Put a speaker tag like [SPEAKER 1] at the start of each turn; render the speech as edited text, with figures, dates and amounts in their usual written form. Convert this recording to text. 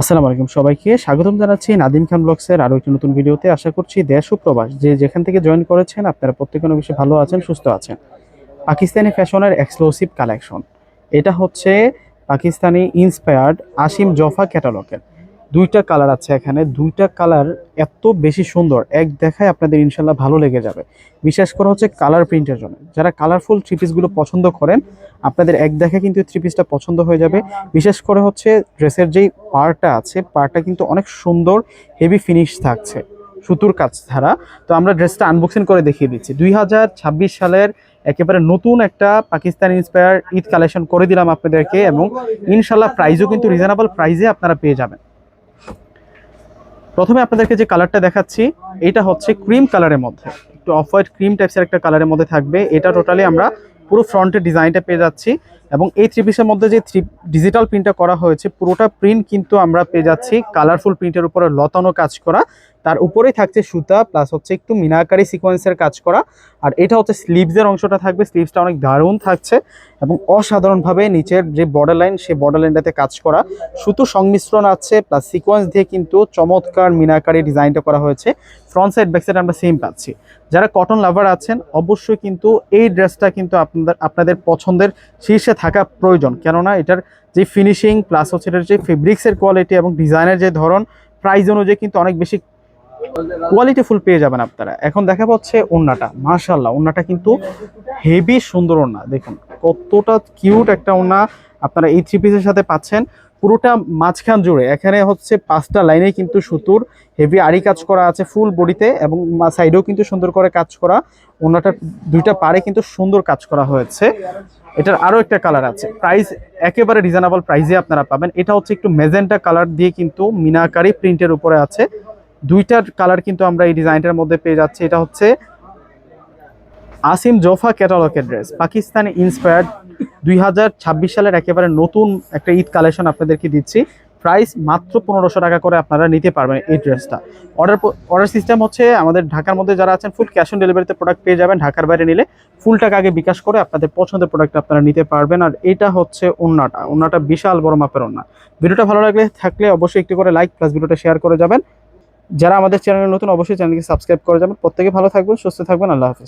[SPEAKER 1] আসসালামু আলাইকুম সবাইকে স্বাগতম জানাচ্ছি নাদিম খান ব্লগসের আরো একটি নতুন ভিডিওতে। আশা করছি দেশ ও প্রবাস যে যেখান থেকে জয়েন করেছেন আপনারা প্রত্যেকে অনেক বেশি ভালো আছেন, সুস্থ আছেন। পাকিস্তানি ফ্যাশনের এক্সক্লুসিভ কালেকশন, এটা হচ্ছে পাকিস্তানি ইন্সপায়ার্ড আসিম জফা ক্যাটালগের। দুইটা কালার আছে এখানে, দুইটা কালার এত বেশি সুন্দর, এক দেখায় আপনাদের ইনশাল্লাহ ভালো লেগে যাবে। বিশেষ করে হচ্ছে কালার প্রিন্টের জন্য যারা কালারফুল থ্রি পিসগুলো পছন্দ করেন, আপনাদের এক দেখে কিন্তু থ্রি পিসটা পছন্দ হয়ে যাবে। বিশেষ করে হচ্ছে ড্রেসের যেই পার্টটা আছে, পার্টটা কিন্তু অনেক সুন্দর, হেভি ফিনিশ থাকছে সুতুর কাজ ছাড়া। তো আমরা ড্রেসটা আনবক্সিং করে দেখিয়ে দিচ্ছি। 2026 সালের একেবারে নতুন একটা পাকিস্তান ইন্সপায়ার ঈদ কালেকশন করে দিলাম আপনাদেরকে, এবং ইনশাল্লাহ প্রাইসও কিন্তু রিজনেবল প্রাইসে আপনারা পেয়ে যাবেন। প্রথমে আপনাদেরকে যে কালারটা দেখাচ্ছি, এটা হচ্ছে ক্রিম কালারের মধ্যে, একটু অফ হোয়াইট ক্রিম টাইপসের একটা কালারের মধ্যে থাকবে। এটা টোটালি আমরা পুরো ফ্রন্টের ডিজাইনটা পেয়ে যাচ্ছি, এবং এই থ্রি পিসের মধ্যে যে ডিজিটাল প্রিন্টটা করা হয়েছে, পুরোটা প্রিন্ট কিন্তু আমরা পেয়ে যাচ্ছি কালারফুল প্রিন্টের উপরে লতানো কাজ করা। তার উপরেই থাকছে সুতা প্লাস হচ্ছে একটু মিনাকারি সিকোয়েন্সের কাজ করা। আর এটা হচ্ছে স্লিভসের অংশটা থাকবে, স্লিভসটা অনেক দারুণ থাকছে এবং অসাধারণভাবে নিচের যে বর্ডার লাইন, সেই বর্ডার লাইনটাতে কাজ করা, সুতো সংমিশ্রণ আছে প্লাস সিকোয়েন্স দিয়ে কিন্তু চমৎকার মিনাকারি ডিজাইনটা করা হয়েছে। ফ্রন্ট সাইড ব্যাক সাইড আমরা সেম পাচ্ছি। যারা কটন লাভার আছেন অবশ্যই কিন্তু এই ড্রেসটা কিন্তু আপনাদের পছন্দের শীর্ষে থাকা প্রয়োজন, কেননা এটার যে ফিনিশিং প্লাস হচ্ছে এটার যে ফেব্রিক্সের কোয়ালিটি এবং ডিজাইনের যে ধরন, প্রাইস অনুযায়ী কিন্তু অনেক বেশি কোয়ালিটিফুল পেয়ে যাবেন আপনারা। এখন দেখা পাচ্ছে ওড়নাটা, মাশাআল্লাহ ওড়নাটা কিন্তু হেভি সুন্দর ওড়না, দেখুন কতটা কিউট একটা ওড়না আপনারা এই থ্রি পিসের সাথে পাচ্ছেন। পুরোটা মাঝখান জুড়ে এখানে হচ্ছে 5টা লাইনে কিন্তু সুতুর হেভি আড়ি কাজ করা আছে ফুল বডিতে, এবং সাইডেও কিন্তু সুন্দর করে কাজ করা। ওড়নাটার দুইটা পাড়ে কিন্তু সুন্দর কাজ করা হয়েছে। এটার আরো একটা কালার আছে, প্রাইস একেবারে রিজনেবল প্রাইসে আপনারা পাবেন। এটা হচ্ছে একটু মেজেন্টা কালার দিয়ে কিন্তু মিনাকারি প্রিন্টের উপরে আছে। দুইটার কালার কিন্তু আমরা এই ডিজাইনটার মধ্যে পেয়ে যাচ্ছি। এটা হচ্ছে আসিম জোফা ক্যাটালগের ড্রেস, পাকিস্তানি ইন্সপায়ার্ড 2026 সালের একেবারে নতুন একটা ঈদ কালেকশন আপনাদেরকে দিচ্ছি। প্রাইস মাত্র 1500 টাকা করে আপনারা নিতে পারবেন এই ড্রেসটা। অর্ডার সিস্টেম হচ্ছে আমাদের ঢাকার মধ্যে যারা আছেন ফুল ক্যাশ অন ডেলিভারিতে প্রোডাক্ট পেয়ে যাবেন। ঢাকার বাইরে নিলে ফুল টাকা আগে বিকাশ করে আপনাদের পছন্দের প্রোডাক্ট আপনারা নিতে পারবেন। আর এটা হচ্ছে ওন্নাটা বিশাল বড় মাপের ওন্না। ভিডিওটা ভালো থাকলে অবশ্যই একটু করে লাইক প্লাস ভিডিওটা শেয়ার করে যাবেন। যারা আমাদের চ্যানেলে নতুন অবশ্যই চ্যানেলকে সাবস্ক্রাইব করে যাবেন। প্রত্যেকে ভালো থাকবেন, সুস্থ থাকবেন, আল্লাহ হাফিজ।